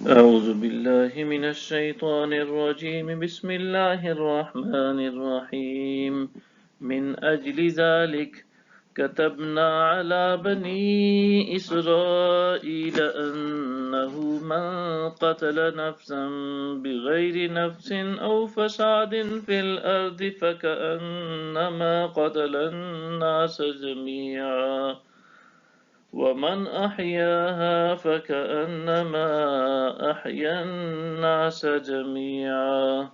أعوذ بالله من الشيطان الرجيم بسم الله الرحمن الرحيم من أجل ذلك كتبنا على بني إسرائيل أنه من قتل نفسا بغير نفس أو فساد في الأرض فكأنما قتل الناس جميعا ومن أحياها فكأنما أحيا الناس جميعا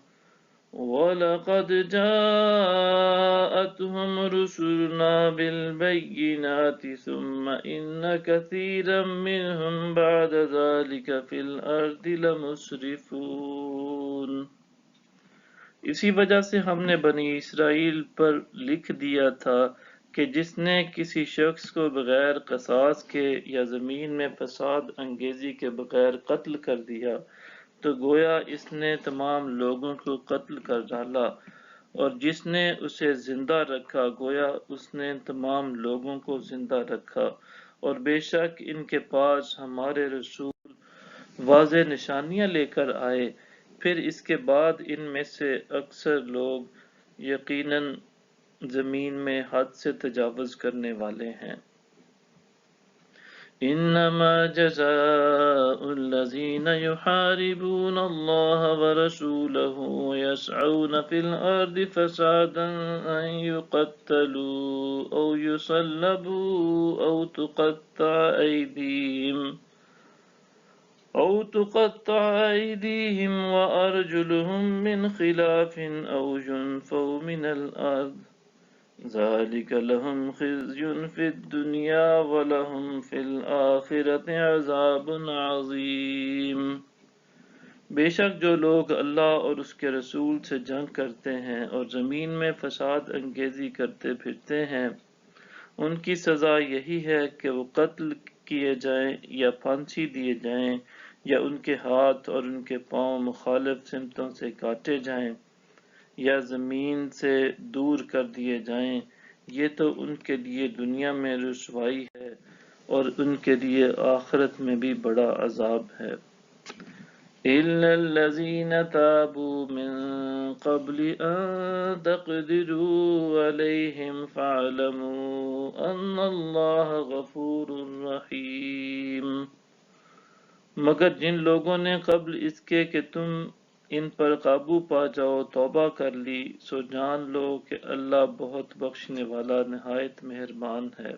ولقد جاءتهم رسلنا بالبينات ثم إن كثيرا منهم بعد ذلك في الأرض لمسرفون۔ اسی وجہ سے ہم نے بنی اسرائیل پر لکھ دیا تھا کہ جس نے کسی شخص کو بغیر قصاص کے یا زمین میں فساد انگیزی کے بغیر قتل کر دیا تو گویا اس نے تمام لوگوں کو قتل کر ڈالا، اور جس نے اسے زندہ رکھا گویا اس نے تمام لوگوں کو زندہ رکھا، اور بے شک ان کے پاس ہمارے رسول واضح نشانیاں لے کر آئے، پھر اس کے بعد ان میں سے اکثر لوگ یقیناً زمین میں حد سے تجاوز کرنے والے ہیں۔ انما جزاء الذين يحاربون الله ورسوله ويسعون في الارض فسادا ان يقتلوا او يصلبوا أو تقطع أيديهم وأرجلهم من خلاف أو ينفوا من الأرض ذلك لهم خزي في الدنيا ولهم في الآخرة عذاب عظيم۔ بے شک جو لوگ اللہ اور اس کے رسول سے جنگ کرتے ہیں اور زمین میں فساد انگیزی کرتے پھرتے ہیں، ان کی سزا یہی ہے کہ وہ قتل کیے جائیں یا پھانسی دیے جائیں یا ان کے ہاتھ اور ان کے پاؤں مخالف سمتوں سے کاٹے جائیں یا زمین سے دور کر دیے جائیں، یہ تو ان کے لیے دنیا میں رسوائی ہے اور ان کے لیے آخرت میں بھی بڑا عذاب ہے۔ إِلَّا الَّذِينَ تَابُوا مِن قَبْلِ أَن تَقْدِرُوا عَلَيْهِمْ فَاعْلَمُوا أَنَّ اللَّهَ غَفُورٌ رَحِيمٌ۔ مگر جن لوگوں نے قبل اس کے کہ تم ان پر قابو پا جاؤ توبہ کر لی، سو جان لو کہ اللہ بہت بخشنے والا نہایت مہربان ہے۔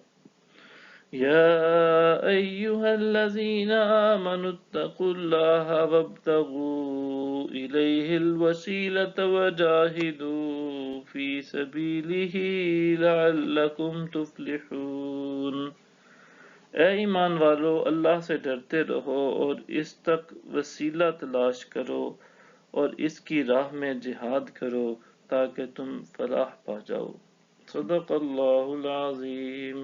یا ایہا الذین آمنوا اتقوا اللہ وابتغوا الیہ الوسیلۃ وجاہدوا فی سبیلہ لعلکم تفلحون۔ اے ایمان والو، اللہ سے ڈرتے رہو اور اس تک وسیلہ تلاش کرو اور اس کی راہ میں جہاد کرو تاکہ تم فلاح پا جاؤ۔ صدق اللہ العظیم۔